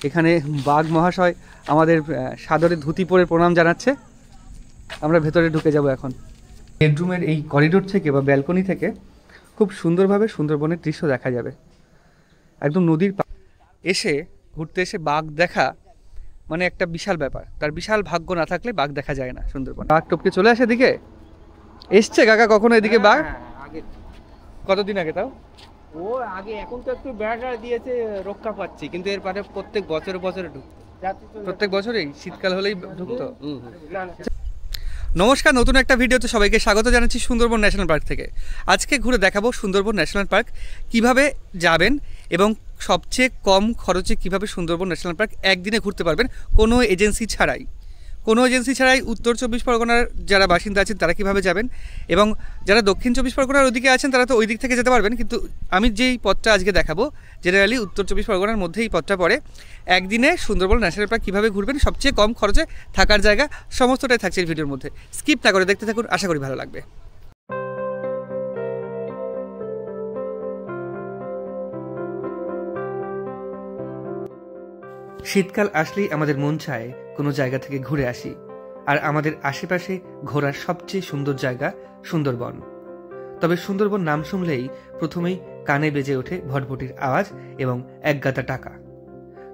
এখানে বাঘ মহাশয় আমাদের সাদরে ধুতি পরে প্রণাম জানাচ্ছে। আমরা ভেতরে ঢুকে যাব এখন। বেডরুমের এই করিডোর থেকে বা ব্যালকনি থেকে খুব সুন্দরভাবে সুন্দরবনের দৃশ্য দেখা যাবে। একদম নদীর এসে ঘুরতে এসে বাঘ দেখা মানে একটা বিশাল ব্যাপার। তার বিশাল ভাগ্য না থাকলে বাঘ দেখা যায় না সুন্দরবন। বাঘ টপকে চলে আসে এদিকে। এসছে কাকা কখনো এদিকে বাঘ? আগে কতদিন আগে তাও? ও আগে, এখন তো একটু বেড়া দিয়েছে, রক্ষা পাচ্ছি, কিন্তু এরপরে প্রত্যেক বছরে বছরে ঢুকতো। প্রত্যেক বছরেই শীতকাল হলেই ঢুকতো। নমস্কার, নতুন একটা ভিডিওতে সবাইকে স্বাগত জানাচ্ছি সুন্দরবন ন্যাশনাল পার্ক থেকে। আজকে ঘুরে দেখাবো সুন্দরবন ন্যাশনাল পার্ক কিভাবে যাবেন এবং সবচেয়ে কম খরচে কিভাবে সুন্দরবন ন্যাশনাল পার্ক একদিনে ঘুরতে পারবেন কোনো এজেন্সি ছাড়াই। উত্তর 24 পরগনার যারা বাসিন্দা আছেন তারা কিভাবে যাবেন এবং যারা দক্ষিণ 24 পরগনার ওদিকে আছেন তারা তো ওই দিক থেকে যেতে পারবেন, কিন্তু আমি যেই পথটা আজকে দেখাবো জেনারেলি উত্তর 24 পরগনার মধ্যে এই পথটা পড়ে। একদিনে সুন্দরবন ন্যাশনাল পার্ক কীভাবে ঘুরবেন, সবচেয়ে কম খরচে থাকার জায়গা, সমস্তটাই থাকছে এই ভিডিওর মধ্যে। স্কিপ না করে দেখতে থাকুন, আশা করি ভালো লাগবে। শীতকাল আসলেই আমাদের মন চায় কোনো জায়গা থেকে ঘুরে আসি, আর আমাদের আশেপাশে ঘোরার সবচেয়ে সুন্দর জায়গা সুন্দরবন। তবে সুন্দরবন নাম শুনলেই প্রথমেই কানে বেজে ওঠে ভটভটির আওয়াজ এবং একগাদা টাকা।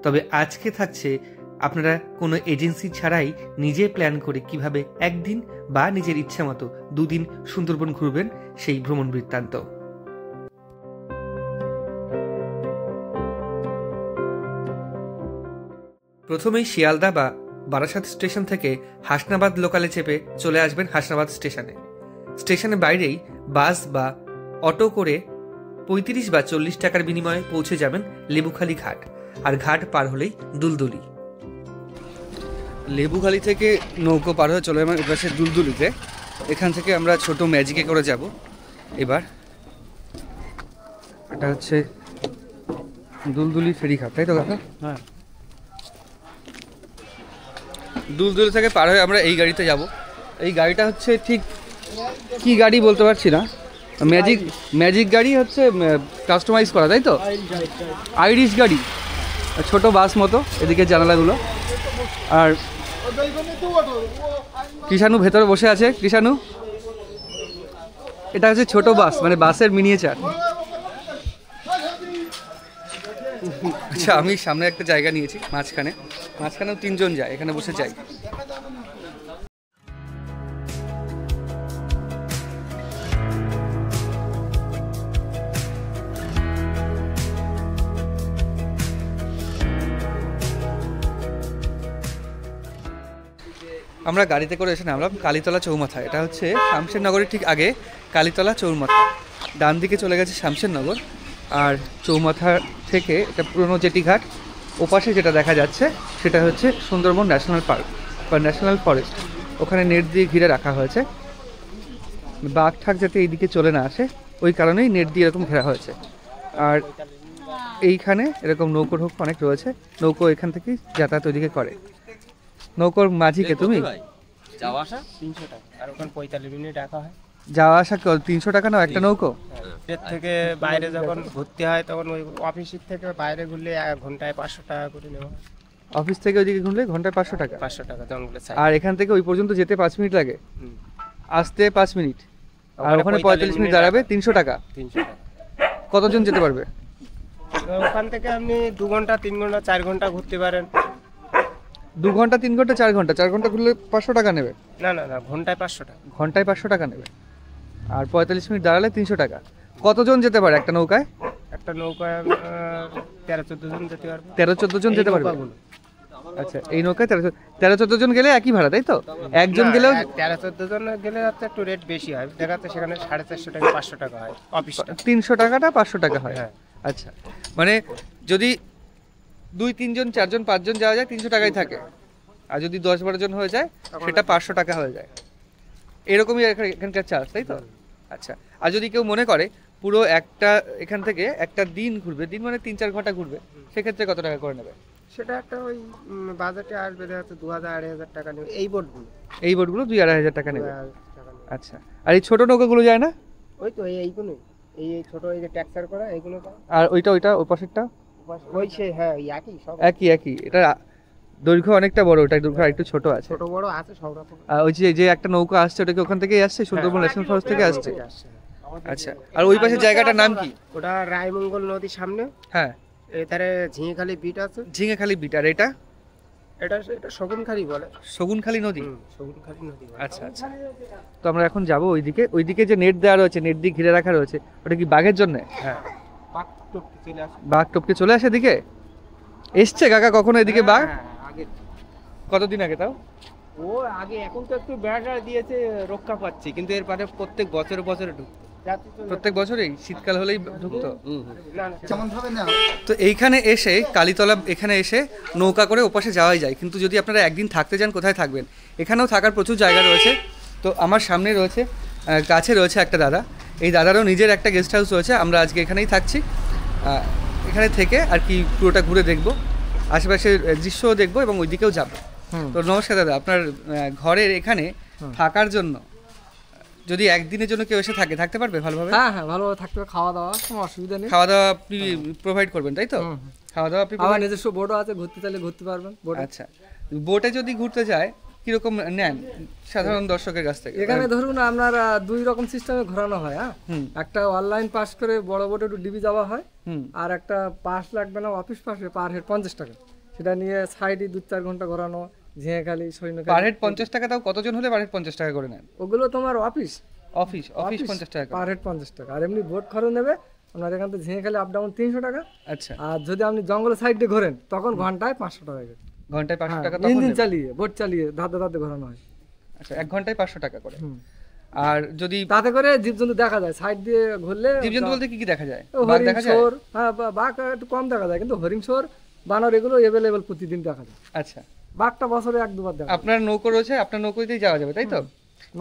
তবে আজকে থাকছে আপনারা কোনো এজেন্সি ছাড়াই নিজে প্ল্যান করে কিভাবে একদিন বা নিজের ইচ্ছা মতো দুদিন সুন্দরবন ঘুরবেন সেই ভ্রমণ বৃত্তান্ত। প্রথমেই শিয়ালদা বা বারাসাত স্টেশন থেকে হাসনাবাদ লোকালে চেপে চলে আসবেন হাসনাবাদ স্টেশনে। স্টেশনের বাইরেই বাস বা অটো করে 35 বা 40 টাকার বিনিময়ে পৌঁছে যাবেন লেবুখালী ঘাট, আর ঘাট পার হলেই দুলদুলি। লেবুখালী থেকে নৌকো পার হয়ে চলে যাবেন এপাশে দুলদুলিতে। এখান থেকে আমরা ছোট ম্যাজিকে করে যাব। এবার এটা হচ্ছে দুলদুলি ফেরিঘাট, তাই তো কাকা? হ্যাঁ, দুলদুলি থেকে পার হয়ে আমরা এই গাড়িতে যাব। এই গাড়িটা হচ্ছে ঠিক কি গাড়ি বলতে পারছি না, ম্যাজিক গাড়ি হচ্ছে, কাস্টমাইজ করা, তাই তো? আইরিশ গাড়ি, ছোট বাস মতো, এদিকে জানালাগুলো। আর কৃষাণু ভেতরে বসে আছে। কৃষাণু, এটা হচ্ছে ছোট বাস, মানে বাসের মিনিয়েচার। আচ্ছা, আমি সামনে একটা জায়গা নিয়েছি, মাঝখানেও 3 জন যায়, এখানে বসে যাই। আমরা গাড়িতে করে এসে নামলাম কালীতলা চৌমাথা। এটা হচ্ছে শামশেরনগরের ঠিক আগে কালীতলা চৌমাথা। ডান দিকে চলে গেছে শামশেরনগর, আর চৌমাথা থেকে এটা পুরনো জেটি ঘাট। ওপাশে যেটা দেখা যাচ্ছে সেটা হচ্ছে সুন্দরবন ন্যাশনাল পার্ক বা ন্যাশনাল ফরেস্ট। ওখানে নেট দিয়ে ঘিরে রাখা হয়েছে, বাঘ ঠাক যাতে এইদিকে চলে না আসে, ওই কারণেই নেট দিয়ে এরকম ঘেরা হয়েছে। আর এইখানে এরকম নৌকো ঢোক অনেক রয়েছে, নৌকো এখান থেকেই যাতায়াত ওইদিকে করে। নৌকোর মাঝিকে তুমি? যাওয়া আসা 300 টাকা, আর ওখানে 45 মিনিট রাখা হয়। যাওয়া আসা 300 টাকা নাও একটা নৌকো? এর থেকে বাইরে যখন ঘুরতে হয় তখন ওই অফিসের থেকে বাইরে ঘুরলে 1 ঘন্টায় 500 টাকা করে নেওয়া হয়। অফিস থেকে ওইদিকে ঘুরলে ঘন্টায় 500 টাকা? 500 টাকা জঙ্গলে। আর এখান থেকে ওই পর্যন্ত যেতে 5 মিনিট লাগে, আসতে 5 মিনিট, আর ওখানে 45 মিনিট দাঁড়াবে 300 টাকা। 300 টাকা। কতজন যেতে পারবে? ওখান থেকে আপনি 2 ঘন্টা 3 ঘন্টা 4 ঘন্টা ঘুরতে পারেন। 2 ঘন্টা 3 ঘন্টা 4 ঘন্টা 4 ঘন্টা ঘুরলে 500 টাকা নেবে? না, ঘন্টায় 500 টাকা। ঘন্টায় 500 টাকা নেবে, আর 45 মিনিট দাঁড়ালে 300 টাকা। কতজন যেতে পারে একটা নৌকায়? একটা নৌকায় 13-14 জন যেতে পারবে। 13-14 জন যেতে পারবে? আচ্ছা, এই নৌকায় 13-14 জন গেলে একই ভাড়া, তাই তো? একজন গেলেও 13-14 জন গেলে যাতে একটু রেট বেশি হয়, দেখাতে সেখানে 450 টাকা 500 টাকা হয় অফিসটা। 300 টাকাটা 500 টাকা হয়। হ্যাঁ। আচ্ছা, মানে যদি 2-3 জন 4 জন 5 জন যাওয়া যায় 300 টাকাই থাকে, আর যদি 10-12 জন হয়ে যায় সেটা 500 টাকা হয়ে যায়। এরকমই এখানকার চার্জ, তাই তো? আচ্ছা, আর যদি কেউ মনে করে পুরো একটা এখান থেকে একটা দিন ঘুরবে, দিন মানে 3-4 ঘন্টা ঘুরবে, সেক্ষেত্রে কত টাকা করে নেবে? সেটা একটা ওই বাজেটে আসবে, দেখা 2000-2500 টাকা নেবে এই বোটগুলো 2-2.5 টাকা নেবে। আচ্ছা, আর এই ছোট নৌকাগুলো যায় না? ওই তো এইগুলোই, এই ছোট এই যে ট্যাক্সার করা এইগুলো। আর ওইটা ওই পাশেরটা ওই সে হ্যাঁ ওই একই সব একই একই, এটা দৈর্ঘ্য অনেকটা বড়, ওটা দৈর্ঘ্য একটু ছোট আছে। ছোট বড় আছে সব রকম। আর ওই যে যে একটা নৌকা আসছে ওটা কি ওখান থেকেই আসছে, সুন্দরবন ন্যাশনাল ফরেস্ট থেকে আসছে? আচ্ছা, আর ওই পাশে জায়গাটার নাম কি? ওটা রায়মঙ্গল নদীর সামনে, হ্যাঁ, এধারে ঝিঙেখালি বিট আছে। ঝিঙেখালি বিট। আর এটা এটা এটা শগুনখালি বলে। শগুনখালি নদী। শগুনখালি নদী বলে। আচ্ছা আচ্ছা, তো আমরা এখন যাব ওইদিকে। ওইদিকে যে নেট দেওয়া রয়েছে, নেট দিয়ে ঘিরে রাখা রয়েছে, ওটা কি বাঘের জন্য? হ্যাঁ পাক টপকে চলে আসে। বাঘ টপকে চলে আসে এদিকে? এসছে কাকা কখনো এদিকে বাঘ? হ্যাঁ, আগে কতদিন আগে তাও? ও আগে, এখন তো একটু বেড়া দিয়েছে রক্ষা পাচ্ছি, কিন্তু এরপরে প্রত্যেক বছরে বছরে ঢুকতো। প্রত্যেক বছরেই শীতকাল হলেই ঢুকতো। না না তো এইখানে এসে কালীতলা এখানে এসে নৌকা করে ওপাশে যাওয়াই যায়, কিন্তু যদি আপনারা একদিন থাকতে যান কোথায় থাকবেন? এখানেও থাকার প্রচুর জায়গা রয়েছে। তো আমার সামনে রয়েছে, কাছে রয়েছে একটা দাদা, এই দাদারও নিজের একটা গেস্ট হাউস রয়েছে। আমরা আজকে এখানেই থাকছি, এখানে থেকে আর কি পুরোটা ঘুরে দেখবো, আশেপাশের দৃশ্যও দেখবো এবং ওইদিকেও যাবো। তো নমস্কার দাদা, আপনার ঘরের এখানে থাকার জন্য যদি একদিনের জন্য কেউ এসে থাকতে পারবে ভালোভাবে? হ্যাঁ হ্যাঁ, ভালোভাবে থাকতে হবে, খাওয়া দাওয়া কোনো অসুবিধা নেই। খাওয়া দাওয়া আপনি প্রোভাইড করবেন তাই তো? খাওয়া দাওয়া আপনি আমার নিজস্ব বোটও আছে, ঘুরতে চাইলে ঘুরতে পারবেন বোটে। আচ্ছা, বোটে যদি ঘুরতে যায় কিরকম নেন সাধারণ দর্শকের কাছ থেকে? এখানে ধরুন আপনার দুই রকম সিস্টেমে ঘোরানো হয়। হ্যাঁ, একটা অনলাইন পাস করে বড় বোটে একটু ডিবি যাওয়া হয়, আর একটা পাস লাগবে না, অফিস পাসে পার হেড 50 টাকা, সেটা নিয়ে সাইডে 2-4 ঘন্টা ঘোরানো, ঝিঙেখালি সৈন্যখালি। পার হেড 50 টাকা? তাও কতজন হলে পার হেড 50 টাকা করে নেন? ওগুলো তোমার অফিস অফিস 50 টাকা পার হেড 50 টাকা। আর এমনি বোট খরচ নেবে আপনার এখান থেকে ঝিঙেখালি আপ ডাউন 300 টাকা। আচ্ছা, আর যদি আপনি জঙ্গলের সাইড দিয়ে ঘোরেন তখন ঘন্টায় 500 টাকা। ঘন্টায় 500 টাকা তখন ইঞ্জিন নেবেন? চালিয়ে বোট চালিয়ে ধাতে ধাতে ঘোরানো হয়। আচ্ছা, 1 ঘন্টায় 500 টাকা করে। আর যদি তাতে করে জীবজন্তু দেখা যায় সাইড দিয়ে ঘুরলে। জীবজন্তু বলতে কি কি দেখা যায়? বাঘ হরিণ, দেখা যায়? শুয়োর, হ্যাঁ বাঘ একটু কম দেখা যায়, কিন্তু হরিণ, শুয়োর, বানর এগুলো এভেলেবেল প্রতিদিন দেখা যায়। আচ্ছা, বাঘটা বছরে 1-2 বার দেখা যায়। আপনার নৌকো রয়েছে, আপনার নৌকোতেই যাওয়া যাবে তাই তো?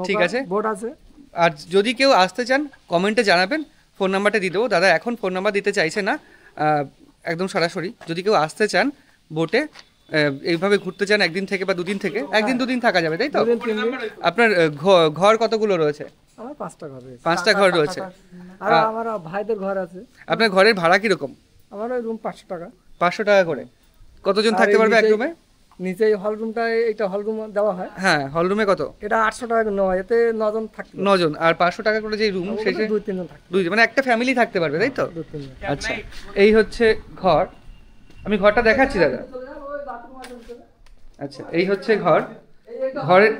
ঠিক নৌকা, আছে, বোট আছে। আর যদি কেউ আসতে চান কমেন্টে জানাবেন, ফোন নাম্বারটা দিয়ে দেবো। দাদা এখন ফোন নাম্বার দিতে চাইছে না, একদম সরাসরি যদি কেউ আসতে চান বোটে, এইভাবে ঘুরতে চান একদিন থেকে বা দুদিন থেকে, একদিন দুদিন থাকা যাবে তাই তো? 2-3 দিন। আপনার ঘর কতগুলো রয়েছে? আমার 5টা ঘর রয়েছে। 5টা ঘর রয়েছে। আর আমার ভাইদের ঘর আছে। আপনার ঘরের ভাড়া কিরকম? আমার ওই রুম 500 টাকা। 500 টাকা করে। কতজন থাকতে পারবে এক রুমে? নিচেই হল রুমটা, এইটা হল রুম দেওয়া হয়। হ্যাঁ, হল রুমে কত? এটা 800 টাকা নেওয়া হয়, এতে 9 জন থাকতে পারবে। 9 জন। আর 500 টাকা করে যে রুম শেষে 2-3 জন থাকতে 2 মানে একটা ফ্যামিলি থাকতে পারবে তাই তো? 2-3 জন। আচ্ছা, এই হচ্ছে ঘর। আমি ঘরটা দেখাচ্ছি দাদা। আচ্ছা, এই হচ্ছে ঘর। ঘরের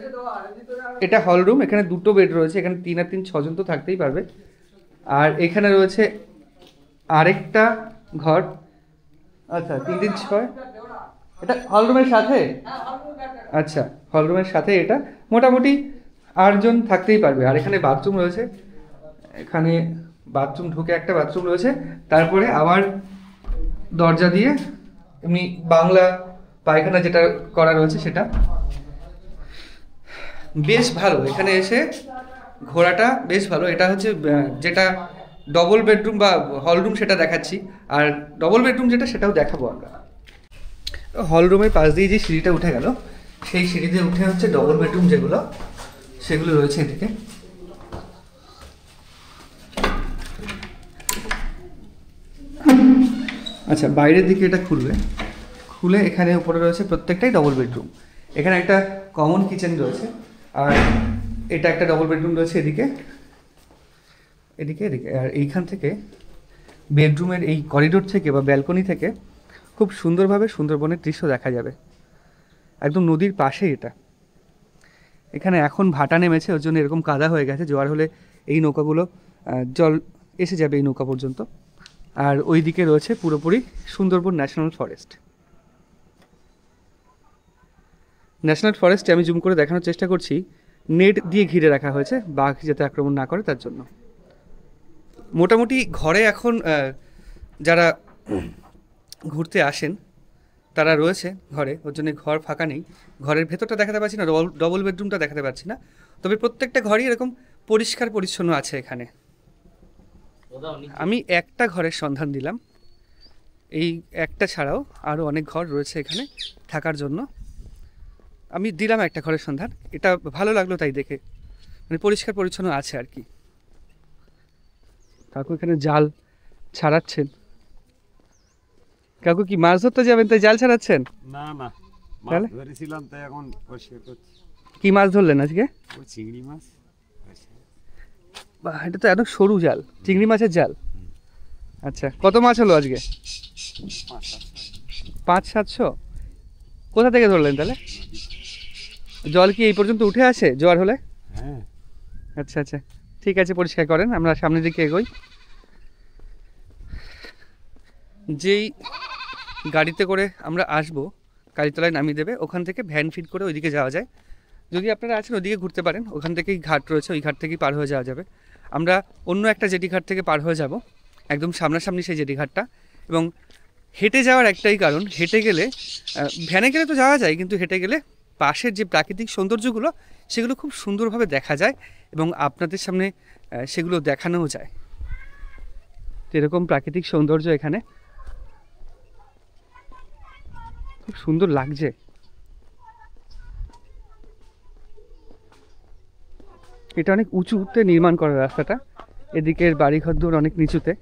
এটা হল রুম, এখানে 2টো বেড রয়েছে, এখানে 3 আর 3 6 জন তো থাকতেই পারবে। আর এখানে রয়েছে আরেকটা ঘর। আচ্ছা, 3 6, এটা হল রুমের সাথে? আচ্ছা, হল রুমের সাথে এটা মোটামুটি 8 জন থাকতেই পারবে। আর এখানে বাথরুম রয়েছে, এখানে বাথরুম ঢুকে একটা বাথরুম রয়েছে, তারপরে আবার দরজা দিয়ে এমনি বাংলা পায়খানা যেটা করা রয়েছে সেটা। বেশ ভালো, এখানে এসে ঘোরাটা বেশ ভালো। এটা হচ্ছে যেটা ডবল বেডরুম বা হল রুম সেটা দেখাচ্ছি, আর ডবল বেডরুম যেটা সেটাও দেখাবো আমরা। হল রুমের পাশ দিয়ে যে সিঁড়িটা উঠে গেল, সেই সিঁড়িতে উঠে হচ্ছে ডবল বেডরুম যেগুলো সেগুলো রয়েছে এদিকে। আচ্ছা, বাইরের দিকে এটা খুলে এখানে উপরে রয়েছে প্রত্যেকটাই ডবল বেডরুম। এখানে একটা কমন কিচেন রয়েছে, আর এটা একটা ডবল বেডরুম রয়েছে এদিকে এদিকে এদিকে। আর এইখান থেকে বেডরুমের এই করিডোর থেকে বা ব্যালকনি থেকে খুব সুন্দরভাবে সুন্দরবনের দৃশ্য দেখা যাবে, একদম নদীর পাশেই এটা। এখানে এখন ভাটা নেমেছে, ওর জন্য এরকম কাদা হয়ে গেছে, জোয়ার হলে এই নৌকাগুলো জল এসে যাবে এই নৌকা পর্যন্ত। আর ওই দিকে রয়েছে পুরোপুরি সুন্দরবন ন্যাশনাল ফরেস্ট। ন্যাশনাল ফরেস্টে আমি জুম করে দেখানোর চেষ্টা করছি, নেট দিয়ে ঘিরে রাখা হয়েছে বাঘ যাতে আক্রমণ না করে তার জন্য। মোটামুটি ঘরে এখন যারা ঘুরতে আসেন তারা রয়েছে ঘরে, ওর জন্য ঘর ফাঁকা নেই। ঘরের ভেতরটা দেখাতে পারছি না, ডবল বেডরুমটা দেখাতে পারছি না, তবে প্রত্যেকটা ঘরই এরকম পরিষ্কার পরিচ্ছন্ন আছে এখানে। আমি একটা ঘরের সন্ধান দিলাম, এই একটা ছাড়াও আরও অনেক ঘর রয়েছে এখানে থাকার জন্য। আমি দিলাম একটা ঘরের সন্ধান, এটা ভালো লাগলো তাই দেখে, মানে পরিষ্কার পরিচ্ছন্ন আছে আর কি। কাকু এখানে জাল ছাড়াচ্ছেন। কাকু কি মাছ ধরতে যাবেন তাই জাল ছাড়াচ্ছেন? না না, মাছ তাহলে? ধরেছিলাম তাই এখন পরিষ্কার করছি। কি মাছ ধরলেন আজকে? ওই চিংড়ি মাছ। বাহ, এটা তো এত সরু জাল, চিংড়ি মাছের জাল। আচ্ছা, কত মাছ হলো আজকে? 500-700। কোথা থেকে ধরলেন তাহলে? জল কি এই পর্যন্ত উঠে আসে জোয়ার হলে? হ্যাঁ। আচ্ছা আচ্ছা, ঠিক আছে, পরিষ্কার করেন, আমরা সামনের দিকে এগোই। যেই গাড়িতে করে আমরা আসবো কালীতলায় নামিয়ে দেবে, ওখান থেকে ভ্যান ফিট করে ওইদিকে যাওয়া যায়। যদি আপনারা আছেন ওইদিকে ঘুরতে পারেন, ওখান থেকেই ঘাট রয়েছে, ওই ঘাট থেকেই পার হয়ে যাওয়া যাবে। আমরা অন্য একটা জেটি ঘাট থেকে পার হয়ে যাব, একদম সামনাসামনি সেই জেটি ঘাটটা। এবং হেঁটে যাওয়ার একটাই কারণ, হেঁটে গেলে ভ্যানে গেলে তো যাওয়া যায়, কিন্তু হেঁটে গেলে পাশের যে প্রাকৃতিক সৌন্দর্যগুলো সেগুলো খুব সুন্দরভাবে দেখা যায় এবং আপনাদের সামনে সেগুলো দেখানোও যায়। তো এরকম প্রাকৃতিক সৌন্দর্য এখানে খুব সুন্দর লাগছে। এটা অনেক উঁচুতে নির্মাণ করা রাস্তাটা, এদিকের বাড়িঘরদোর অনেক নিচুতে।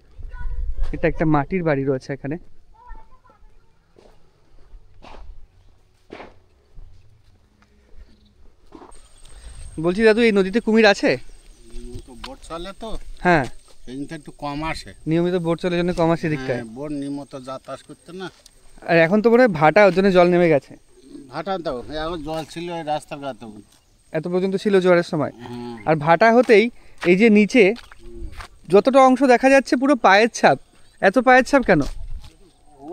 এটা একটা মাটির বাড়ি রয়েছে এখানে। বলছি দাদু, এই নদীতে কুমির আছে? তো বোট চলে তো হ্যাঁ, এদিকে একটু কম আসে। নিয়মিত বোট চলে জন্য কম আসে দিকটায়। হ্যাঁ, বোট নিয়মিত যাতায়াত করতে না। আর এখন তো মনে হয় ভাটা, ওর জন্য জল নেমে গেছে। ভাটা দাও, এখন জল ছিল এই রাস্তার গাতে। এত পর্যন্ত ছিল জোয়ারের সময়। হ্যাঁ, আর ভাটা হতেই এই যে নিচে যতটা অংশ দেখা যাচ্ছে পুরো পায়ের ছাপ। এত পায়ের ছাপ কেন?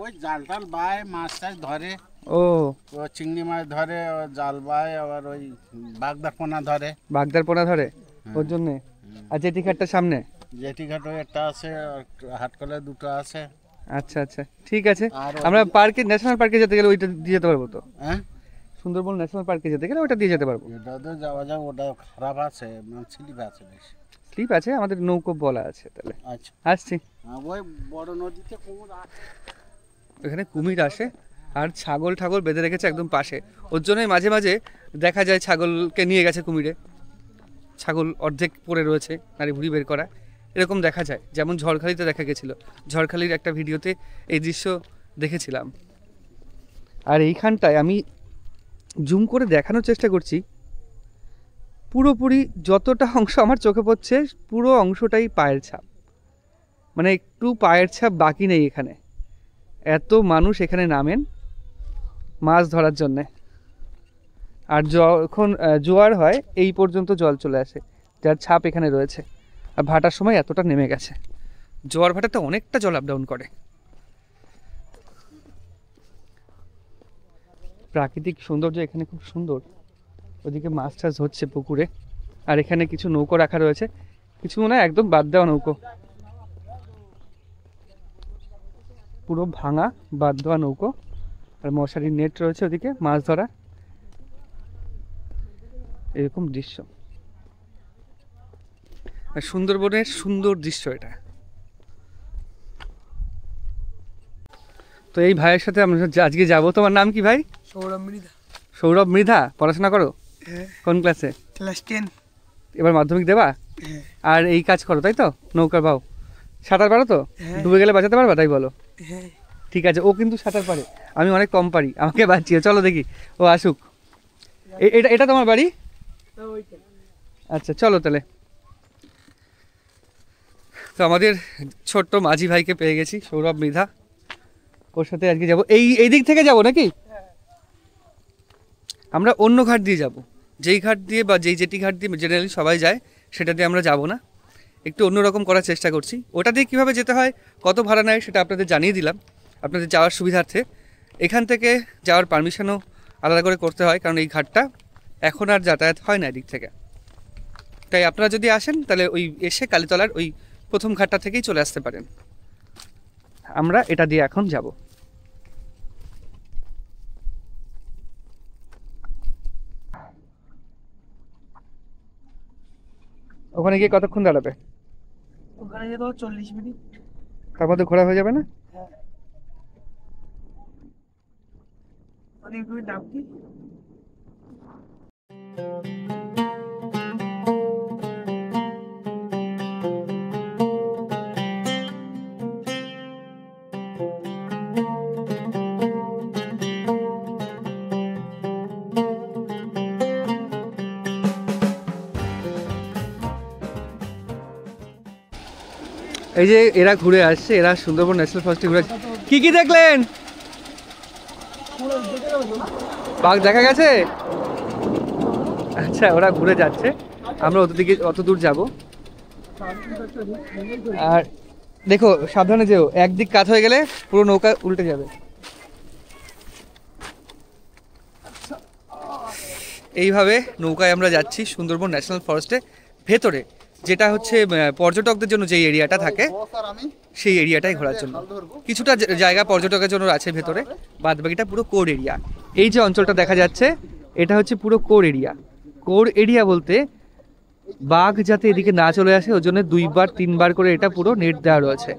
ওই জাল টাল বায়, মাছ টাছ ধরে। ও, ও চিংড়ি মাছ ধরে, ও জাল বায়, আবার ওই বাগদার পোনা ধরে। বাগদার পোনা ধরে, ওর জন্যে। আর জেটি ঘাটটা সামনে। জেটি ঘাট ওই একটা আছে, আর হাটকলে দুটো আছে। আচ্ছা আচ্ছা, ঠিক আছে। আর আমরা পার্কে, ন্যাশনাল পার্কে যেতে গেলে ওইটা দিয়ে যেতে পারবো তো? হ্যাঁ, সুন্দরবন ন্যাশনাল পার্কে যেতে গেলে ওইটা দিয়ে যেতে পারবো। এটা তো যাওয়া যায়, ওটা খারাপ আছে, মানে স্লিপ আছে বেশি। স্লিপ আছে, আমাদের নৌকো বলা আছে তাহলে। আচ্ছা, আসছি। ওই বড় নদীতে কুমুর আছে। এখানে কুমির আসে আর ছাগল ঠাগল বেঁধে রেখেছে একদম পাশে, ওর জন্যই মাঝে মাঝে দেখা যায় ছাগলকে নিয়ে গেছে কুমিরে। ছাগল অর্ধেক পড়ে রয়েছে, নারী ভুড়ি বের করা, এরকম দেখা যায়। যেমন ঝড়খালিতে দেখা গেছিল, ঝড়খালির একটা ভিডিওতে এই দৃশ্য দেখেছিলাম। আর এইখানটায় আমি জুম করে দেখানোর চেষ্টা করছি, পুরোপুরি যতটা অংশ আমার চোখে পড়ছে পুরো অংশটাই পায়ের ছাপ। মানে একটু পায়ের ছাপ বাকি নেই এখানে। এত মানুষ এখানে নামেন মাছ ধরার জন্যে। আর যখন জোয়ার হয় এই পর্যন্ত জল চলে আসে, যার ছাপ এখানে রয়েছে। আর ভাটার সময় এতটা নেমে গেছে। জোয়ার ভাটাতে অনেকটা জল আপ ডাউন করে। প্রাকৃতিক সৌন্দর্য এখানে খুব সুন্দর। ওদিকে মাছ টাছ হচ্ছে পুকুরে, আর এখানে কিছু নৌকো রাখা রয়েছে, কিছু মনে হয় একদম বাদ দেওয়া নৌকো, পুরো ভাঙা বাদ দেওয়া নৌকো। আর মশারির নেট রয়েছে ওদিকে মাছ ধরা। এরকম দৃশ্য, আর সুন্দরবনের সুন্দর দৃশ্য এটা। তো এই ভাইয়ের সাথে আমরা আজকে যাব। তোমার নাম কি ভাই? সৌরভ মৃধা। সৌরভ মৃধা। পড়াশোনা করো? হ্যাঁ, কোন ক্লাসে? ক্লাস 10। এবার মাধ্যমিক দেবা? হ্যাঁ। আর এই কাজ করো তাই তো? নৌকার বাও। সাঁতার পারো তো? হ্যাঁ। ডুবে গেলে বাঁচাতে পারবা তাই বলো? হ্যাঁ। ঠিক আছে, ও কিন্তু সাঁতার পারে, আমি অনেক কম পারি, আমাকে বাঁচিয়ে চলো দেখি, ও আসুক। এটা এটা তোমার বাড়ি? আচ্ছা চলো তাহলে। তো আমাদের ছোট্ট মাঝি ভাইকে পেয়ে গেছি, সৌরভ মৃধা। ওর সাথে আজকে যাবো। এই দিক থেকে যাব নাকি? আমরা অন্য ঘাট দিয়ে যাব, যেই ঘাট দিয়ে বা যেই জেটি ঘাট দিয়ে জেনারেলি সবাই যায় সেটা দিয়ে আমরা যাব না, একটু অন্যরকম করার চেষ্টা করছি। ওটা দিয়ে কীভাবে যেতে হয়, কত ভাড়া নেয় সেটা আপনাদের জানিয়ে দিলাম আপনাদের যাওয়ার সুবিধার্থে। এখান থেকে যাওয়ার পারমিশনও আলাদা করে করতে হয়, কারণ এই ঘাটটা এখন আর যাতায়াত হয় না এদিক থেকে। তাই আপনারা যদি আসেন তাহলে ওই এসে কালীতলার ওই প্রথম ঘাটটা থেকেই চলে আসতে পারেন। আমরা এটা দিয়ে এখন যাব। ওখানে গিয়ে কতক্ষণ দাঁড়াবে? ওখানে যেতে 40 মিনিট। তার মধ্যে ঘোরা হয়ে যাবে না? হ্যাঁ। অনেক নাম কি? এই যে এরা ঘুরে আসছে, এরা সুন্দরবন ন্যাশনাল ফরেস্টে ঘুরে আসছে। কি দেখলেন? বাঘ দেখা গেছে? আচ্ছা, ওরা ঘুরে যাচ্ছে, আমরা অত দূর যাব। আর দেখো সাবধানে যেও, একদিক কাত হয়ে গেলে পুরো নৌকা উল্টে যাবে। এইভাবে নৌকায় আমরা যাচ্ছি সুন্দরবন ন্যাশনাল ফরেস্টে ভেতরে, যেটা হচ্ছে পর্যটকদের জন্য যে এরিয়াটা থাকে সেই এরিয়াটাই ঘোরার জন্য। কিছুটা জায়গা পর্যটকের জন্য আছে ভেতরে, বাদ বাকিটা পুরো কোর এরিয়া। এই যে অঞ্চলটা দেখা যাচ্ছে এটা হচ্ছে পুরো কোর এরিয়া। কোর এরিয়া বলতে বাঘ যাতে এদিকে না চলে আসে ওর জন্য 2-3 বার করে এটা পুরো নেট দেওয়া রয়েছে।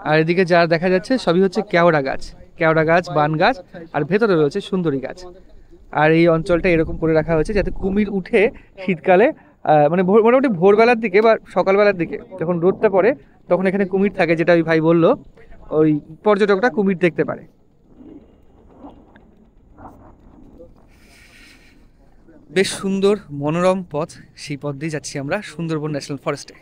আর এদিকে যা দেখা যাচ্ছে সবই হচ্ছে কেওড়া গাছ, বান গাছ, আর ভেতরে রয়েছে সুন্দরী গাছ। আর এই অঞ্চলটা এরকম করে রাখা হয়েছে যাতে কুমির উঠে শীতকালে মানে মোটামুটি ভোরবেলার দিকে বা সকালবেলার দিকে যখন রোদটা পড়ে তখন এখানে কুমির থাকে, যেটা ওই ভাই বললো, ওই পর্যটকরা কুমির দেখতে পারে। বেশ সুন্দর মনোরম পথ, সেই পথ দিয়ে যাচ্ছি আমরা সুন্দরবন ন্যাশনাল ফরেস্টে।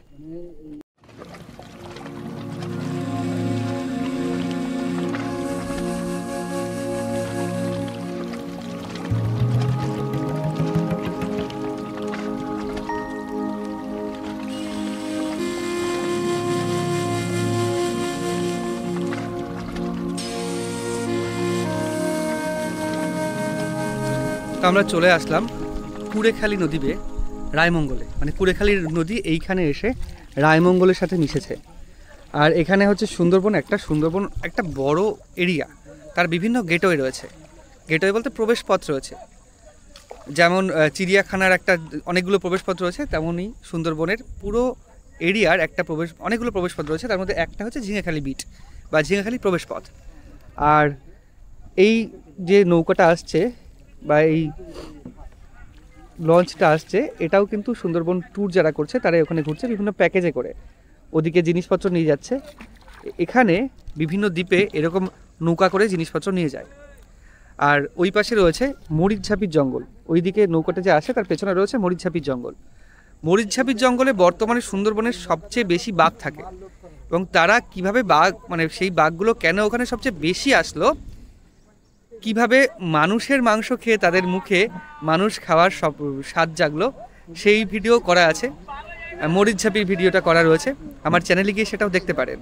তো আমরা চলে আসলাম কুড়েখালি নদী বেয়ে রায়মঙ্গলে, মানে কুড়েখালির নদী এইখানে এসে রায়মঙ্গলের সাথে মিশেছে। আর এখানে হচ্ছে সুন্দরবন একটা বড় এরিয়া, তার বিভিন্ন গেটওয়ে রয়েছে। গেটওয়ে বলতে প্রবেশপথ রয়েছে, যেমন চিড়িয়াখানার অনেকগুলো প্রবেশপথ রয়েছে, তেমনই সুন্দরবনের পুরো এরিয়ার অনেকগুলো প্রবেশপথ রয়েছে। তার মধ্যে একটা হচ্ছে ঝিঙেখালি বিট বা ঝিঙেখালি প্রবেশপথ। আর এই যে নৌকাটা আসছে বা এই লঞ্চটা আসছে, এটাও কিন্তু সুন্দরবন ট্যুর যারা করছে তারা ওখানে ঘুরছে বিভিন্ন প্যাকেজে করে, ওদিকে জিনিসপত্র নিয়ে যাচ্ছে। এখানে বিভিন্ন দ্বীপে এরকম নৌকা করে জিনিসপত্র নিয়ে যায়। আর ওই পাশে রয়েছে মরিচঝাপির জঙ্গল, ওইদিকে নৌকাটা যে আসে তার পেছনে রয়েছে মরিচঝাপির জঙ্গল। মরিচঝাপির জঙ্গলে বর্তমানে সুন্দরবনের সবচেয়ে বেশি বাঘ থাকে, এবং তারা কিভাবে মানে সেই বাঘগুলো কেন ওখানে সবচেয়ে বেশি আসলো, কিভাবে মানুষের মাংস খেয়ে তাদের মুখে মানুষ খাওয়ার সব স্বাদ জাগলো, সেই ভিডিও করা আছে। মরিচঝাপির ভিডিওটা করা রয়েছে আমার চ্যানেলে, গিয়ে সেটাও দেখতে পারেন।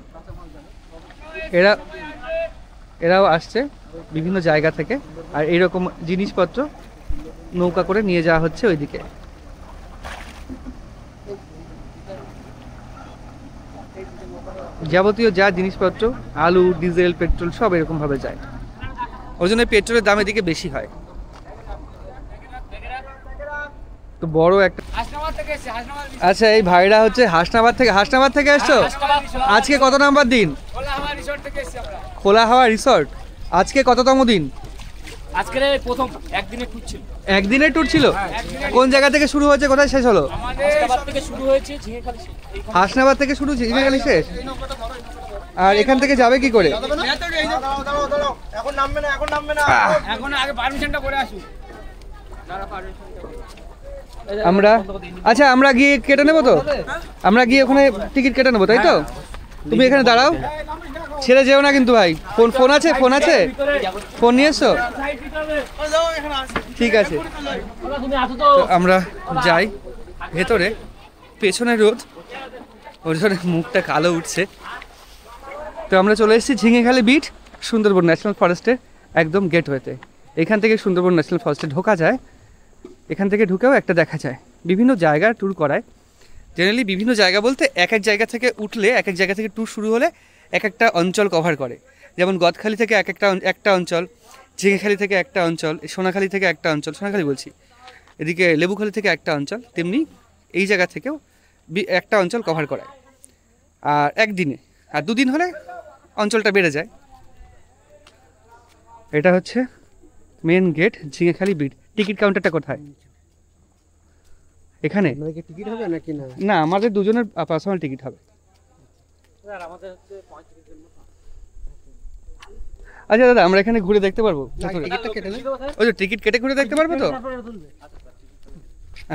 এরাও আসছে বিভিন্ন জায়গা থেকে, আর এইরকম জিনিসপত্র নৌকা করে নিয়ে যাওয়া হচ্ছে ওইদিকে। যাবতীয় যা জিনিসপত্র, আলু, ডিজেল, পেট্রোল সব এরকমভাবে যায়, ওই জন্য পেট্রোলের দাম এদিকে বেশি হয়। তো বড় একটা, আচ্ছা এই ভাইরা হচ্ছে হাসনাবাদ থেকে এসছো? আজকে কত নাম্বার দিন? খোলা হাওয়া রিসর্ট। আজকে কততম দিন? আজকে প্রথম একদিনের ট্যুর ছিল। কোন জায়গা থেকে শুরু হয়েছে, কোথায় শেষ হলো? হাসনাবাদ থেকে শুরু হয়েছে, ঝিঙেখালি। হাসনাবাদ থেকে শুরু, ঝিঙেখালি শেষ। আর এখান থেকে যাবে কি করে? এখন নামবে না। এখন আগে পারমিশনটা করে আসুন। আমরা গিয়ে কেটে নেবো তো, আমরা গিয়ে ওখানে টিকিট কেটে নেবো, তাই তো? তুমি এখানে দাঁড়াও, ছেড়ে যেও না কিন্তু ভাই। ফোন আছে? ফোন নিয়ে এসছো? ঠিক আছে, তো আমরা যাই ভেতরে। পেছনে রোদ, ওর জন্য মুখটা কালো উঠছে। তো আমরা চলে এসেছি ঝিঙেখালি বিট সুন্দরবন ন্যাশনাল ফরেস্টের একদম গেটওয়েতে। এখান থেকে সুন্দরবন ন্যাশনাল ফরেস্টে ঢোকা যায়, এখান থেকে ঢুকেও একটা দেখা যায়। বিভিন্ন জায়গার ট্যুর করায়, জেনারেলি বিভিন্ন জায়গা বলতে এক এক জায়গা থেকে উঠলে, এক এক জায়গা থেকে ট্যুর শুরু হলে এক একটা অঞ্চল কভার করে। যেমন গদখালি থেকে একটা অঞ্চল, ঝিঙেখালি থেকে একটা অঞ্চল, সোনাখালি থেকে একটা অঞ্চল, সোনাখালি বলছি, এদিকে লেবুখালি থেকে একটা অঞ্চল, তেমনি এই জায়গা থেকেও একটা অঞ্চল কভার করায়। আর একদিনে, আর দুদিন হলে অঞ্চলটা বেড়ে যায়। এটা হচ্ছে main gate Jhingekhali bit. Ticket কাউন্টারটা কোথায়? এখানে টিকিট হবে নাকি না? না, আমাদের দুজনের পার্সোনাল টিকিট হবে। আচ্ছা দাদা, আমরা এখানে ঘুরে দেখতে পারবো? ওই তো টিকিট কেটে ঘুরে দেখতে পারবো তো?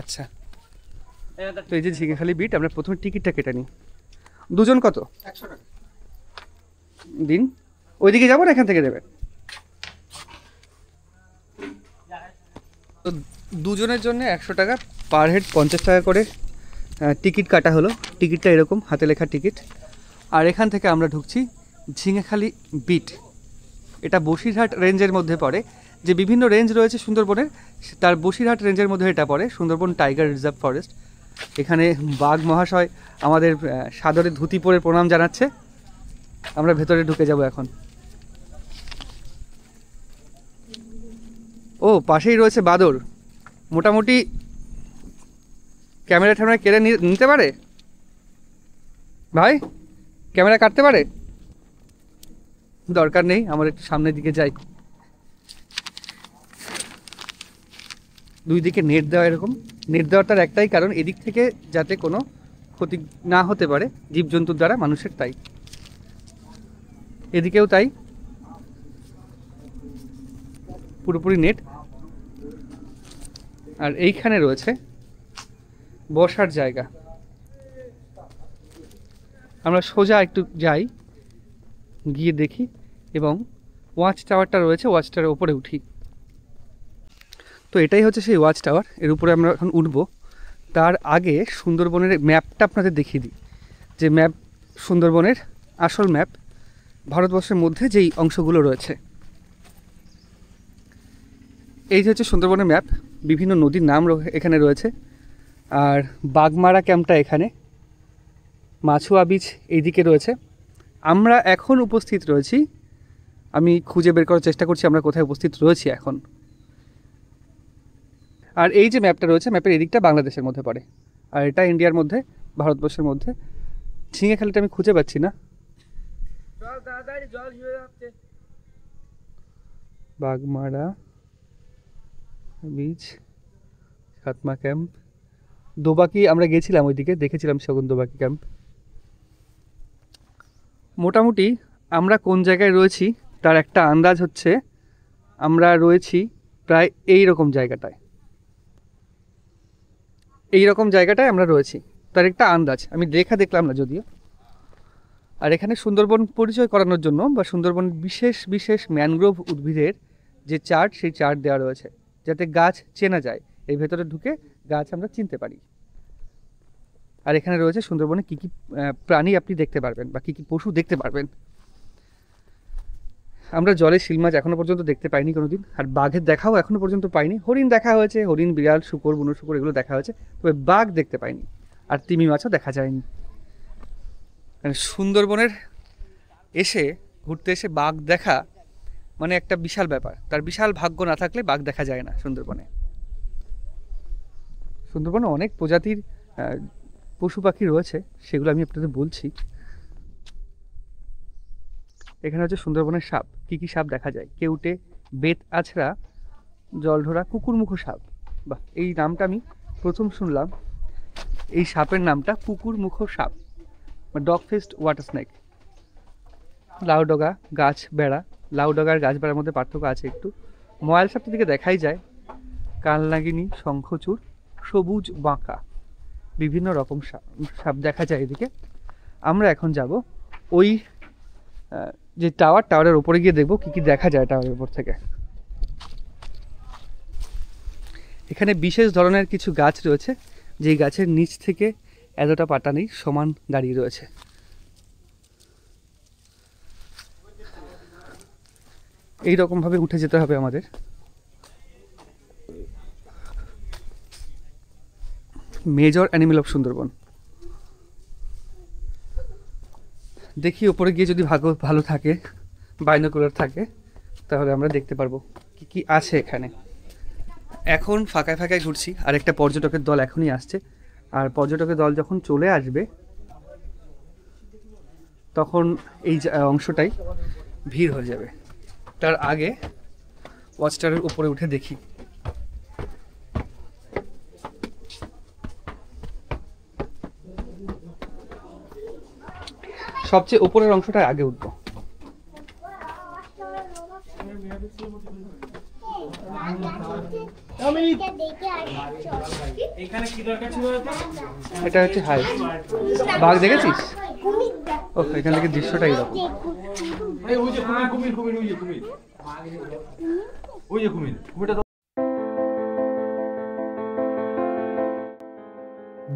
আচ্ছা, তো এই যে ঝিঙেখালি বিট, আমরা প্রথমে টিকিটটা কেটে নিই। দুজন কত? 100 টাকা দিন। ওইদিকে যাবো না এখান থেকে দেবেন? তো দুজনের জন্য 100 টাকা, পার হেড 50 টাকা করে টিকিট কাটা হলো। টিকিটটা এরকম হাতে লেখা টিকিট। আর এখান থেকে আমরা ঢুকছি ঝিঙেখালি বিট। এটা বসিরহাট রেঞ্জের মধ্যে পড়ে। যে বিভিন্ন রেঞ্জ রয়েছে সুন্দরবনের, তার বসিরহাট রেঞ্জের মধ্যে এটা পড়ে, সুন্দরবন টাইগার রিজার্ভ ফরেস্ট। এখানে বাঘ মহাশয় আমাদের সাদরে ধুতি পরে প্রণাম জানাচ্ছে। আমরা ভেতরে ঢুকে যাব এখন। ও পাশেই রয়েছে বাদর। মোটামুটি ক্যামেরা ট্যামেরা কেড়ে নিতে পারে ভাই? ক্যামেরা কাটতে পারে? দরকার নেই, আমার একটু সামনের দিকে যাই। দুই দিকে নেট দেওয়া, এরকম নেট দেওয়াটার একটাই কারণ, এদিক থেকে যাতে কোনো ক্ষতি না হতে পারে জীবজন্তুর দ্বারা মানুষের, তাই। এদিকেও তাই, পুরোপুরি নেট। আর এইখানে রয়েছে বসার জায়গা। আমরা সোজা একটু যাই, গিয়ে দেখি, এবং ওয়াচ টাওয়ারটা রয়েছে, ওয়াচ টাওয়ারের উপরে উঠি। তো এটাই হচ্ছে সেই ওয়াচ টাওয়ার, এর উপরে আমরা এখন উঠব। তার আগে সুন্দরবনের ম্যাপটা আপনাদের দেখিয়ে দিই, যে ম্যাপ, সুন্দরবনের আসল ম্যাপ, ভারতবর্ষের মধ্যে যেই অংশগুলো রয়েছে। এই যে হচ্ছে সুন্দরবনের ম্যাপ, বিভিন্ন নদীর নাম এখানে রয়েছে। আর বাগমারা ক্যাম্পটা এখানে, মাছুয়া বিচ এইদিকে রয়েছে। আমরা এখন উপস্থিত রয়েছি, আমি খুঁজে বের করার চেষ্টা করছি আমরা কোথায় উপস্থিত রয়েছি এখন। আর এই যে ম্যাপটা রয়েছে, ম্যাপের এদিকটা বাংলাদেশের মধ্যে পড়ে, আর এটা ইন্ডিয়ার মধ্যে, ভারতবর্ষের মধ্যে। ঝিঙেখালিটা আমি খুঁজে পাচ্ছি না। বাগমারা বিচ, খাতমা ক্যাম্প, দোবাকি আমরা গেছিলাম, ওইদিকে দেখেছিলাম শগুন দোবাকি ক্যাম্প। মোটামুটি আমরা কোন জায়গায় রয়েছি তার একটা আন্দাজ হচ্ছে, আমরা রয়েছি প্রায় এই রকম জায়গাটায়। এই রকম জায়গাটায় আমরা রয়েছি, তার একটা আন্দাজ। আমি দেখলাম না যদিও। আর এখানে সুন্দরবন পরিচয় করানোর জন্য, বা সুন্দরবনের বিশেষ বিশেষ ম্যানগ্রোভ উদ্ভিদের যে চার্ট, সেই চার্ট দেওয়া রয়েছে, যাতে গাছ চেনা যায়। এই ভেতরে ঢুকে গাছ আমরা চিনতে পারি। আর এখানে রয়েছে সুন্দরবনে কী কী প্রাণী আপনি দেখতে পারবেন, বা কী কী পশু দেখতে পারবেন। আমরা জলে শিল মাছ এখনও পর্যন্ত দেখতে পাইনি কোনোদিন, আর বাঘের দেখাও এখনও পর্যন্ত পাইনি। হরিণ দেখা হয়েছে, হরিণ, বিড়াল, শূকর, বুনো শূকর এগুলো দেখা হয়েছে, তবে বাঘ দেখতে পাইনি। আর তিমি মাছও দেখা যায়নি। সুন্দরবনের এসে, ঘুরতে এসে বাঘ দেখা মানে একটা বিশাল ব্যাপার। তার বিশাল ভাগ্য না থাকলে বাঘ দেখা যায় না সুন্দরবনে। সুন্দরবনে অনেক প্রজাতির পশু পাখি রয়েছে, সেগুলো আমি আপনাদের বলছি। এখানে হচ্ছে সুন্দরবনের সাপ। কী কী সাপ দেখা যায়? কেউটে, বেত আছড়া, জলঢোরা, কুকুরমুখো সাপ। বাহ, এই নামটা আমি প্রথম শুনলাম। এই সাপের নামটা কুকুরমুখো সাপ, বা ডগ ফেস্ট ওয়াটার স্নেক। লাউডগা, গাছ বেড়া। লাউডগার গাছ বেড়ার মধ্যে পার্থক্য আছে একটু। ময়াল সাপটার দিকে দেখাই যায়। কালনাগিনী, শঙ্খচূড়, সবুজ বাঁকা, বিভিন্ন রকম সাপ দেখা যায় এদিকে। আমরা এখন যাব ওই যে টাওয়ারের উপরে গিয়ে দেখব কী কী দেখা যায় টাওয়ারের উপর থেকে। এখানে বিশেষ ধরনের কিছু গাছ রয়েছে, যেই গাছের নিচ থেকে এতটা পাতা নেই, সমান দাঁড়িয়ে রয়েছে। এই রকমভাবে উঠে যেতে হবে আমাদের। Major animal of Sundarban. দেখি ওপরে গিয়ে যদি ভাগ্য ভালো থাকে, বাইনোকুলার থাকে, তাহলে আমরা দেখতে পারবো কি কি আছে এখানে। এখন ফাঁকায় ফাঁকায় ঘুরছি, আর একটা পর্যটকের দল এখনই আসছে। আর পর্যটকের দল যখন চলে আসবে, তখন এই অংশটাই ভিড় হয়ে যাবে। তার আগে ওয়াচ টাওয়ারের উপরে উঠে দেখি। সবচেয়ে উপরের অংশটা আগে উঠবো। এটা হচ্ছে হাই বাঘ দেখেছিস? ও এখান থেকে দৃশ্যটা এরকম।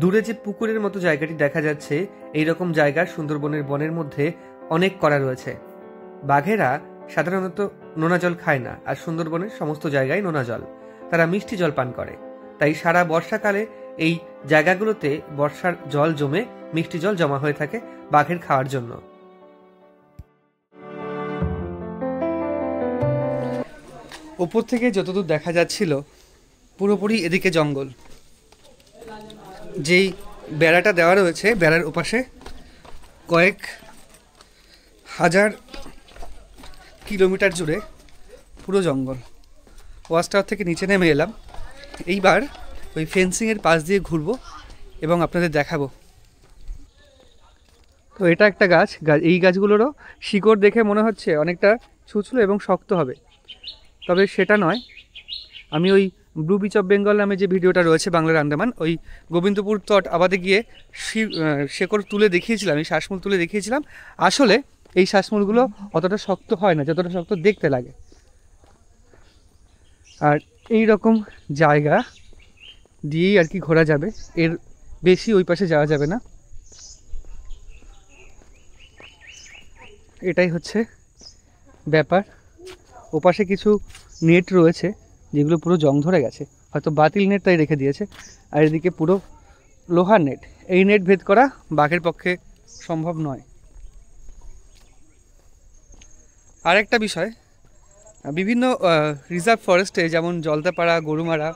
দূরে যে পুকুরের মতো জায়গাটি দেখা যাচ্ছে, এইরকম জায়গা সুন্দরবনের বনের মধ্যে অনেক করা রয়েছে। বাঘেরা সাধারণত নোনা জল খায় না, আর সুন্দরবনের সমস্ত জায়গায় নোনা জল, তারা মিষ্টি জল পান করে। তাই সারা বর্ষাকালে এই জায়গাগুলোতে বর্ষার জল জমে মিষ্টি জল জমা হয়ে থাকে বাঘের খাওয়ার জন্য। ওপর থেকে যতদূর দেখা যাচ্ছিল পুরোপুরি এদিকে জঙ্গল। যেই বেড়াটা দেওয়া রয়েছে বেড়ার ওপাশে কয়েক হাজার কিলোমিটার জুড়ে পুরো জঙ্গল। ওয়াচ টাওয়ার থেকে নিচে নেমে এলাম, এইবার ওই ফেন্সিংয়ের পাশ দিয়ে ঘুরবো এবং আপনাদের দেখাবো। তো এটা একটা গাছ, এই গাছগুলোরও শিকড় দেখে মনে হচ্ছে অনেকটা ছুঁচলো এবং শক্ত হবে, তবে সেটা নয়। আমি ওই ব্লু বিচ অফ বেঙ্গল নামে যে ভিডিওটা রয়েছে বাংলার আন্দামান, ওই গোবিন্দপুর তট আবাদে গিয়ে শেকড় তুলে দেখিয়েছিলাম, এই শ্বাসমূল তুলে দেখিয়েছিলাম। আসলে এই শ্বাসমূলগুলো অতটা শক্ত হয় না যতটা শক্ত দেখতে লাগে। আর এই রকম জায়গা দিয়েই আর কি ঘোরা যাবে, এর বেশি ওই পাশে যাওয়া যাবে না। এটাই হচ্ছে ব্যাপার। ওপাশে কিছু নেট রয়েছে যেগুলো পুরো জং ধরে গেছে, হয়তো বাতিল নেট তাই রেখে দিয়েছে। আর এদিকে পুরো লোহার নেট, এই নেট ভেদ করা বাঘের পক্ষে সম্ভব নয়। আর একটা বিষয়, বিভিন্ন রিজার্ভ ফরেস্টে যেমন জলদাপাড়া, গরুমারা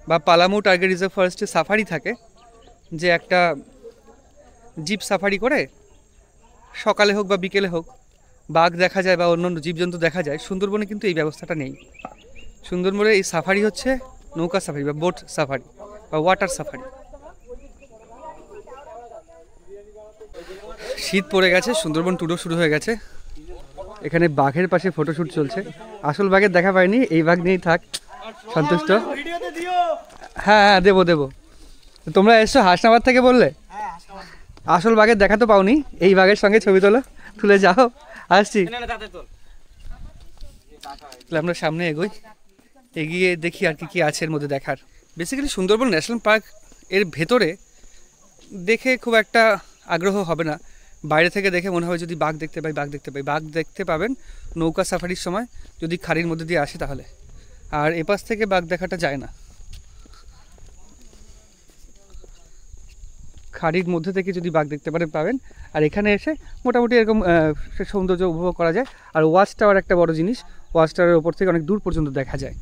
বা পালামু টার্গেট রিজার্ভ ফরেস্টে সাফারি থাকে, যে একটা জিপ সাফারি করে সকালে হোক বা বিকেলে হোক বাঘ দেখা যায় বা অন্যান্য জীবজন্তু দেখা যায়। সুন্দরবনে কিন্তু এই ব্যবস্থাটা নেই। সুন্দরবনে এই সাফারি হচ্ছে নৌকা সাফারি বা বোট সাফারি বা ওয়াটার সাফারি। শীত পড়ে গেছে, সুন্দরবন ট্যুরও শুরু হয়ে গেছে। এখানে বাঘের পাশে ফটোশ্যুট চলছে। আসল বাঘের দেখা পাইনি, এই বাঘ নিয়েই থাক, সন্তুষ্ট। হ্যাঁ হ্যাঁ দেবো দেবো। তোমরা এসছো হাসনাবাদ থেকে বললে? আসল বাঘের দেখা তো পাওনি, এই বাঘের সঙ্গে ছবি তুলে যাও। আসছি, আমরা সামনে এগোই, এগিয়ে দেখি আর কি আছে এর মধ্যে দেখার। বেসিক্যালি সুন্দরবন ন্যাশনাল পার্ক এর ভেতরে দেখে খুব একটা আগ্রহ হবে না, বাইরে থেকে দেখে মনে হয় যদি বাঘ দেখতে পাই। বাঘ দেখতে পাবেন নৌকা সাফারির সময়, যদি খাড়ির মধ্যে দিয়ে আসে তাহলে। আর এপাশ থেকে বাঘ দেখাটা যায় না, খাড়ির মধ্যে থেকে যদি বাঘ দেখতে পাবেন। আর এখানে এসে মোটামুটি এরকম সৌন্দর্য উপভোগ করা যায়। আর ওয়াচ টাওয়ার একটা বড় জিনিস, ওয়াচ টাওয়ারের ওপর থেকে অনেক দূর পর্যন্ত দেখা যায়।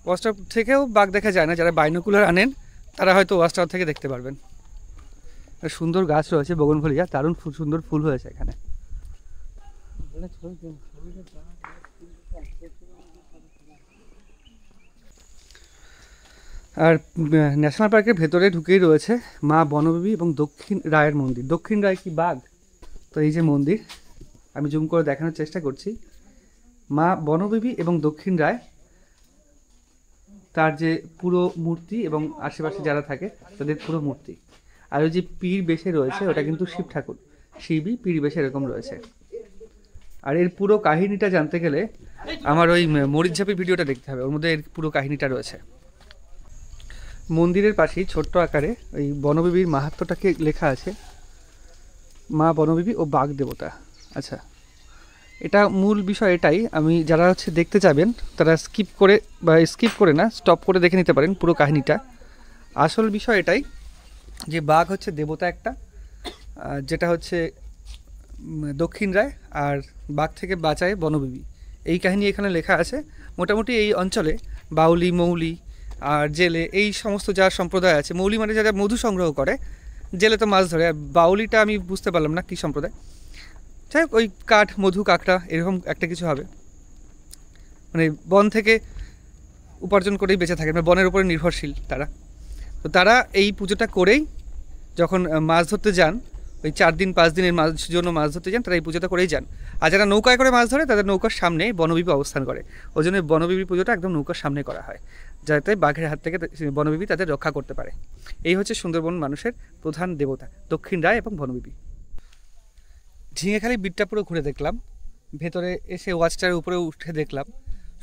ওয়াচ টাওয়ার থেকেও বাঘ দেখা যায় না, যারা বাইনোকুলার আনেন তারা হয়তো ওয়াচ টাওয়ার থেকে দেখতে পারবেন। সুন্দর গাছ রয়েছে, বগনভলিয়া, দারুণ সুন্দর ফুল হয়েছে এখানে। আর ন্যাশনাল পার্কের ভেতরে ঢুকেই রয়েছে মা বনবিবি এবং দক্ষিণ রায়ের মন্দির। দক্ষিণ রায় কি বাঘ? তো এই যে মন্দির, আমি জুম করে দেখানোর চেষ্টা করছি। মা বনবিবি এবং দক্ষিণ রায়, তার যে পুরো মূর্তি এবং আশেপাশে যারা থাকে তাদের পুরো মূর্তি। আর ওই যে পীর বেশে রয়েছে ওটা কিন্তু শিব ঠাকুর, শিবই পীর বেশে এরকম রয়েছে। আর এর পুরো কাহিনীটা জানতে গেলে আমার ওই মরিচঝাপির ভিডিওটা দেখতে হবে, ওর মধ্যে এর পুরো কাহিনীটা রয়েছে। মন্দিরের পাশেই ছোট্ট আকারে ওই বনবিবির মাহাত্ম্যটাকে লেখা আছে, মা বনবিবি ও বাঘ দেবতা। আচ্ছা, এটা মূল বিষয় এটাই। আমি যারা দেখতে যাবেন তারা স্কিপ করে না, স্টপ করে দেখে নিতে পারেন পুরো কাহিনীটা। আসল বিষয় এটাই যে বাঘ হচ্ছে দেবতা একটা, যেটা হচ্ছে দক্ষিণ রায়, আর বাঘ থেকে বাঁচায় বনবিবি। এই কাহিনী এখানে লেখা আছে। মোটামুটি এই অঞ্চলে বাউলি, মৌলি আর জেলে, এই সমস্ত যা সম্প্রদায় আছে, মৌলি মানে যারা মধু সংগ্রহ করে, জেলে তো মাছ ধরে, আর বাউলিটা আমি বুঝতে পারলাম না কী সম্প্রদায়। যাই হোক, ওই কাঠ, মধু, কাঁকড়া এরকম একটা কিছু হবে, মানে বন থেকে উপার্জন করেই বেঁচে থাকে, মানে বনের উপরে নির্ভরশীল তারা। তো তারা এই পুজোটা করেই যখন মাছ ধরতে যান ওই 4 দিন 5 দিনের জন্য মাছ ধরতে যান তারা এই পুজোটা করেই যান। আর যারা নৌকায় করে মাছ ধরে তাদের নৌকার সামনে বনবিবি অবস্থান করে, ওই জন্য বনবিবি পুজোটা একদম নৌকার সামনে করা হয়, যাতে বাঘের হাত থেকে বনবিবি তাদের রক্ষা করতে পারে। এই হচ্ছে সুন্দরবন মানুষের প্রধান দেবতা দক্ষিণ রায় এবং বনবিবি। ঝিঙেখালি বিটটা পুরো ঘুরে দেখলাম, ভেতরে এসে ওয়াচটার উপরে উঠে দেখলাম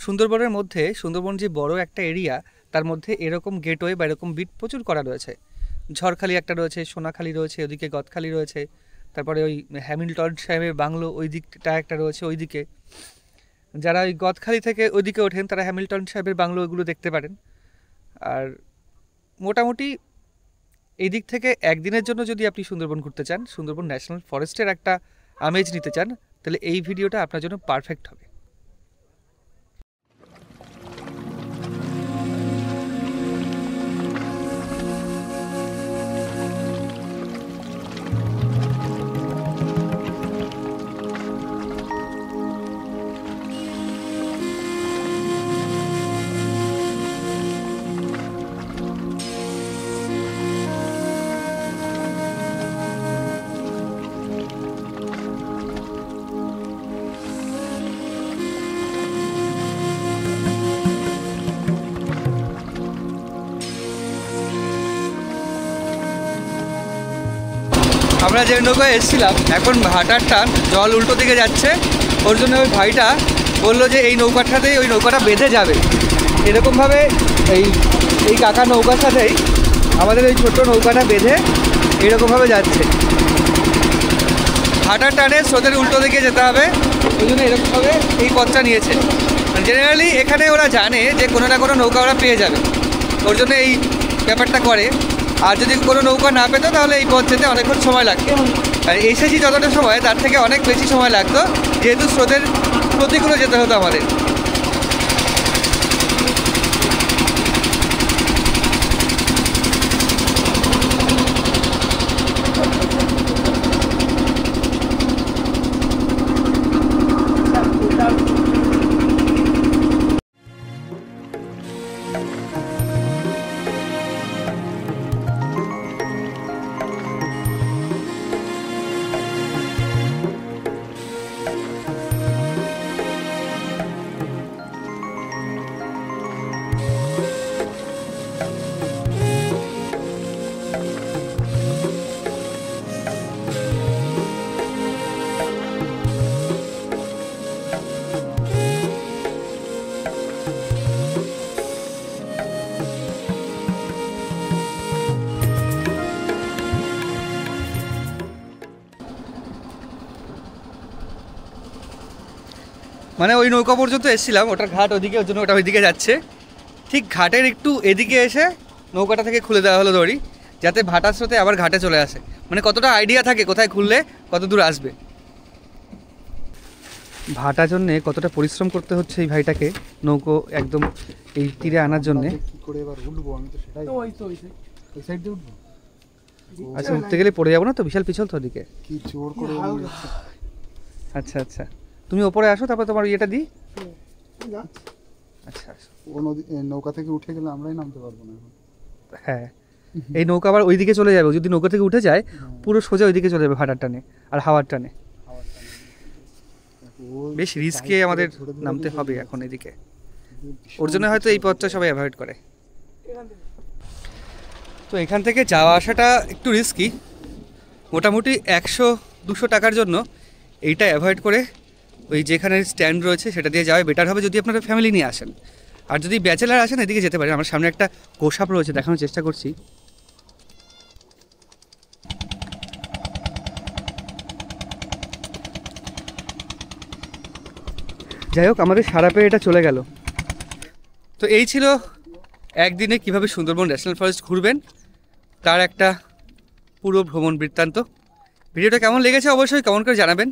সুন্দরবনের মধ্যে, সুন্দরবন যে বড় একটা এরিয়া তার মধ্যে এরকম গেটওয়ে বা এরকম বিট প্রচুর করা রয়েছে। ঝড়খালি একটা রয়েছে, সোনাখালি রয়েছে, ওদিকে গদখালি রয়েছে, তারপরে ওই হ্যামিল্টন সাহেবের বাংলো ওই দিকটা একটা রয়েছে ওইদিকে। যারা ওই গদখালি থেকে ওইদিকে ওঠেন তারা হ্যামিল্টন সাহেবের বাংলো ওইগুলো দেখতে পারেন। আর মোটামুটি এই দিক থেকে একদিনের জন্য যদি আপনি সুন্দরবন ঘুরতে চান, সুন্দরবন ন্যাশনাল ফরেস্টের একটা আমেজ নিতে চান, তাহলে এই ভিডিওটা আপনার জন্য পারফেক্ট হবে। আমরা যে নৌকায় এসেছিলাম এখন ভাটার টান, জল উল্টো দিকে যাচ্ছে, ওর জন্য ওই ভাইটা বললো যে এই নৌকাটাতেই ওই নৌকাটা বেঁধে যাবে। এরকমভাবে এই কাকা নৌকার সাথেই আমাদের ওই ছোট্ট নৌকাটা বেঁধে এরকমভাবে যাচ্ছে। ভাটার টানে স্রোতের উল্টো দিকে যেতে হবে, ওই জন্য এরকমভাবে এই পথটা নিয়েছে। জেনারেলি এখানে ওরা জানে যে কোনো না কোনো নৌকা ওরা পেয়ে যাবে, ওর জন্য এই ব্যাপারটা করে। আর যদি কোনো নৌকা না পেতো তাহলে এই পথ যেতে অনেকক্ষণ সময় লাগতো, আর এসেছি যতটা সময় তার থেকে অনেক বেশি সময় লাগতো, যেহেতু স্রোতের প্রতিকূলে যেতে হতো আমাদের। মানে ওই নৌকা পর্যন্ত এসেছিলাম, ওটার ঘাট ওদিকে, ওর জন্য ওটা ওইদিকে যাচ্ছে। ঠিক ঘাটের একটু এদিকে এসে নৌকাটা থেকে খুলে দেওয়া হলো দড়ি, যাতে ভাটার স্রোতে আবার ঘাটে চলে আসে। মানে কতটা আইডিয়া থাকে কোথায় খুললে কত দূর আসবে। ভাটার জন্যে কতটা পরিশ্রম করতে হচ্ছে এই ভাইটাকে নৌকো একদম এই তীরে আনার জন্যে। আচ্ছা, উঠতে গেলে পড়ে যাবো না তো? বিশাল পিছল তো ওদিকে। আচ্ছা আচ্ছা, তুমি ওপরে আসো, তারপর তোমার ইয়েটা দিই। আচ্ছা, ও নৌকা থেকে উঠে গেলে আমরাই নামতে পারবো না। হ্যাঁ, এই নৌকা আবার ওইদিকে চলে যাবে, যদি নৌকা থেকে উঠে যায় পুরো সোজা ওইদিকে চলে যাবে ভাটার টানে আর হাওয়ার টানে। বেশ রিস্কে আমাদের নামতে হবে এখন এদিকে, ওর জন্য হয়তো এই পথটা সবাই অ্যাভয়েড করে। তো এখান থেকে যাওয়া আসাটা একটু রিস্কি, মোটামুটি 100-200 টাকার জন্য এইটা অ্যাভয়েড করে ওই যেখানে স্ট্যান্ড রয়েছে সেটা দিয়ে যাওয়া বেটার হবে যদি আপনারা ফ্যামিলি নিয়ে আসেন। আর যদি ব্যাচেলার আসেন এদিকে যেতে পারেন। আমার সামনে একটা গোসাপ রয়েছে, দেখানোর চেষ্টা করছি। যাই হোক, আমাদের সারা পেয়ে এটা চলে গেল। তো এই ছিল একদিনে কিভাবে সুন্দরবন ন্যাশনাল ফরেস্ট ঘুরবেন তার একটা পুরো ভ্রমণ বৃত্তান্ত। ভিডিওটা কেমন লেগেছে অবশ্যই কমেন্ট করে জানাবেন।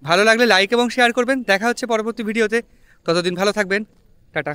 ভালো লাগলে লাইক এবং শেয়ার করবেন। দেখা হচ্ছে পরবর্তী ভিডিওতে, ততদিন ভালো থাকবেন, টাটা।